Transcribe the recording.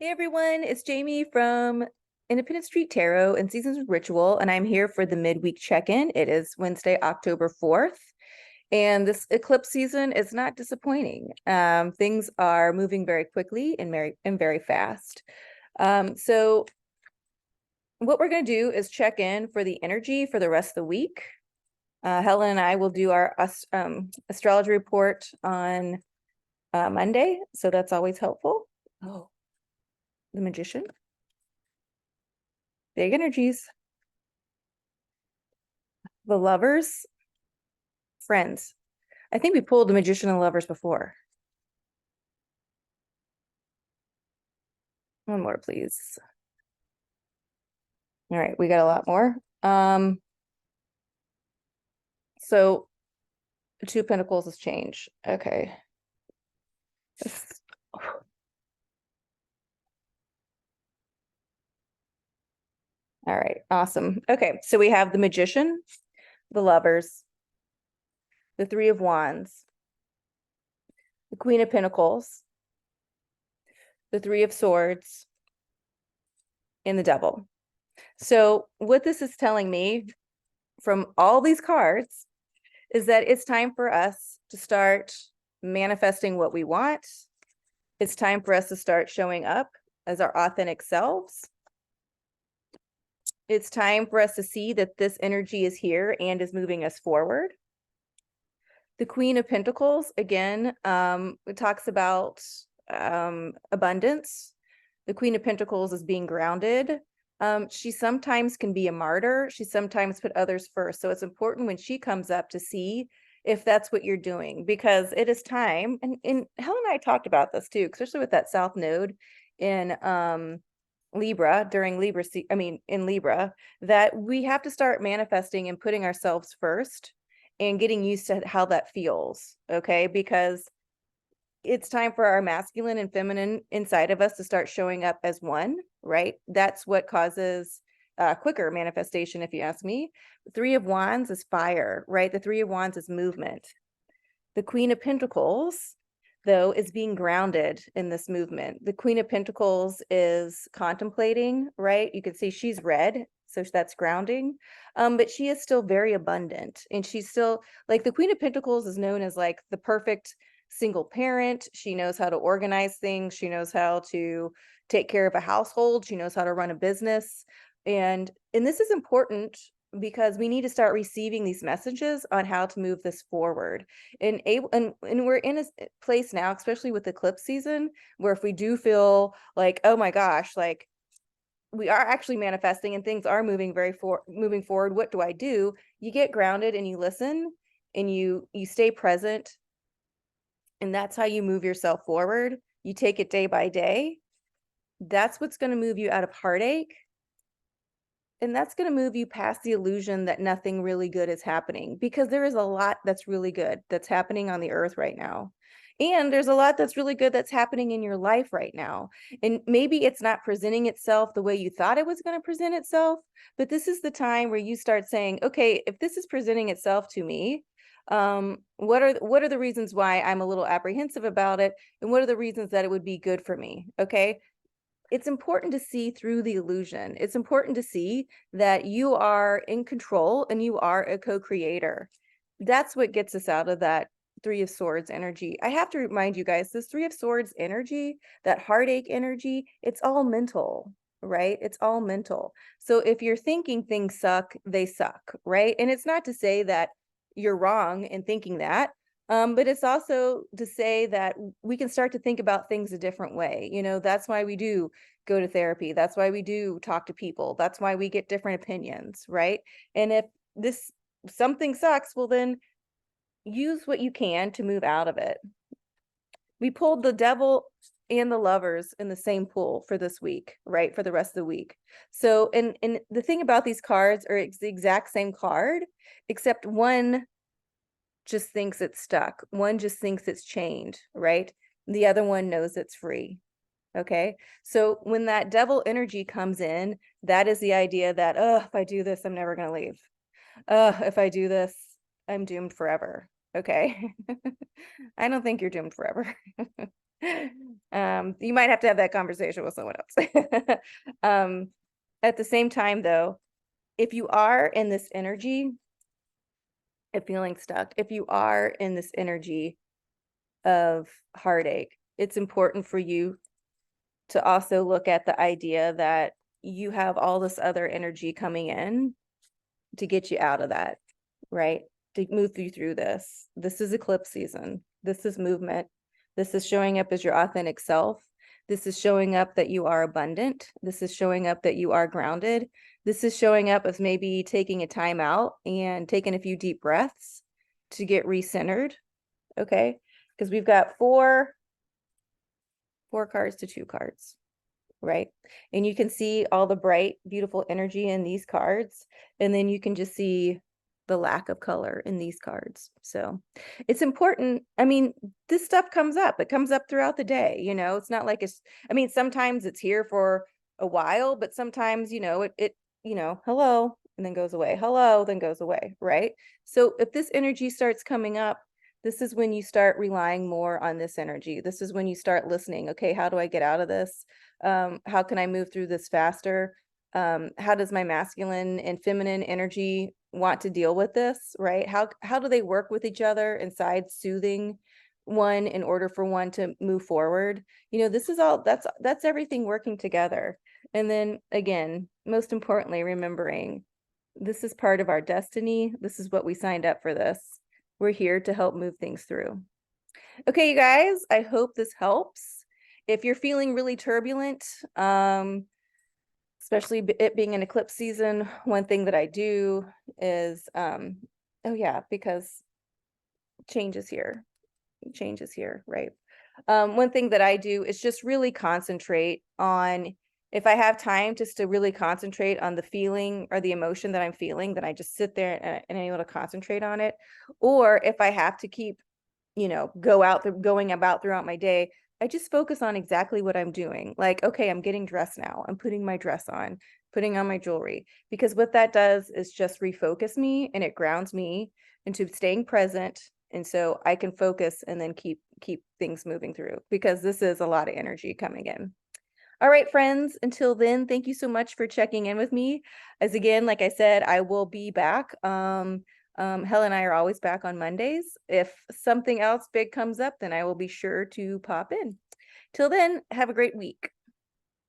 Hey everyone, it's Jamie from Independent Street Tarot and Seasons of Ritual, and I'm here for the midweek check-in. It is Wednesday, October 4th, and this eclipse season is not disappointing. Things are moving very quickly and very fast. So what we're going to do is check in for the energy for the rest of the week. Helen and I will do our astrology report on Monday, so that's always helpful. Oh, the Magician. Big energies. The Lovers. Friends. I think we pulled the Magician and Lovers before. One more, please. All right, we got a lot more. So Two of Pentacles has changed. Okay. All right, awesome. Okay, so we have the Magician, the Lovers, the Three of Wands, the Queen of Pentacles, the Three of Swords, and the Devil. So what this is telling me from all these cards is that it's time for us to start manifesting what we want. It's time for us to start showing up as our authentic selves. It's time for us to see that this energy is here and is moving us forward. The Queen of Pentacles, again, it talks about abundance. The Queen of Pentacles is being grounded. She sometimes can be a martyr. She sometimes put others first. So it's important when she comes up to see if that's what you're doing, because it is time. And Helen and I talked about this too, especially with that South Node in Libra during Libra, in Libra, that we have to start manifesting and putting ourselves first and getting used to how that feels. Okay. Because it's time for our masculine and feminine inside of us to start showing up as one, right? That's what causes quicker manifestation, if you ask me. The Three of Wands is fire, right? The Three of Wands is movement. The Queen of Pentacles, though, is being grounded in this movement. The Queen of Pentacles is contemplating, right? You can see she's red, so that's grounding. But she is still very abundant, and she's still like the Queen of Pentacles is known as like the perfect single parent. She knows how to organize things. She knows how to take care of a household. She knows how to run a business. And this is important because we need to start receiving these messages on how to move this forward. And we're in a place now, especially with eclipse season, where if we do feel like, oh my gosh, like we are actually manifesting and things are moving moving forward, what do I do? You get grounded and you listen and you stay present. And that's how you move yourself forward. You take it day by day. That's what's going to move you out of heartache. And that's going to move you past the illusion that nothing really good is happening, because there is a lot that's really good that's happening on the earth right now. And there's a lot that's really good that's happening in your life right now. And maybe it's not presenting itself the way you thought it was going to present itself, but this is the time where you start saying, okay, if this is presenting itself to me, what are the reasons why I'm a little apprehensive about it, and what are the reasons that it would be good for me? Okay, it's important to see through the illusion. It's important to see that you are in control and you are a co-creator. That's what gets us out of that Three of Swords energy. I have to remind you guys, this Three of Swords energy, that heartache energy, it's all mental, right? It's all mental. So if you're thinking things suck, they suck, right? And it's not to say that you're wrong in thinking that, but it's also to say that we can start to think about things a different way. You know, that's why we do go to therapy. That's why we do talk to people. That's why we get different opinions, right? And if something sucks, well, then use what you can to move out of it. We pulled the Devil and the Lovers in the same pool for this week, right? For the rest of the week. So, and the thing about these cards are it's the exact same card, except one just thinks it's stuck. One just thinks it's chained, right? The other one knows it's free. Okay. So when that Devil energy comes in, that is the idea that, oh, if I do this, I'm never going to leave. If I do this, I'm doomed forever. Okay. I don't think you're doomed forever. You might have to have that conversation with someone else. At the same time, though, if you are in this energy of feeling stuck, if you are in this energy of heartache, it's important for you to also look at the idea that you have all this other energy coming in to get you out of that, right? To move you through this. This is eclipse season. This is movement. This is showing up as your authentic self. This is showing up that you are abundant. This is showing up that you are grounded. This is showing up as maybe taking a time out and taking a few deep breaths to get recentered. Okay. Because we've got four cards to 2 cards, right? And you can see all the bright, beautiful energy in these cards. And then you can just see the lack of color in these cards. So it's important. I mean, this stuff comes up. It comes up throughout the day. It's not like sometimes it's here for a while, but sometimes, hello, and then goes away. Hello, then goes away, right? So if this energy starts coming up, this is when you start relying more on this energy. This is when you start listening. Okay, how do I get out of this? How can I move through this faster? How does my masculine and feminine energy want to deal with this, right? How do they work with each other inside soothing one in order for one to move forward? This is all that's everything working together. And then again, most importantly, remembering this is part of our destiny. This is what we signed up for this. We're here to help move things through. Okay, you guys, I hope this helps. If you're feeling really turbulent, especially it being an eclipse season, one thing that I do is, oh yeah, because change is here, right? One thing that I do is just really concentrate on, if I have time just to really concentrate on the feeling or the emotion that I'm feeling, then I just sit there and I'm able to concentrate on it. Or if I have to keep, going about throughout my day, I just focus on exactly what I'm doing. Like, okay, I'm getting dressed now. I'm putting my dress on, putting on my jewelry, because what that does is just refocus me and it grounds me into staying present. And so I can focus and then keep things moving through, because this is a lot of energy coming in. All right, friends, until then, thank you so much for checking in with me. As again, like I said, I will be back. Helen and I are always back on Mondays. If something else big comes up, then I will be sure to pop in. Till then, have a great week.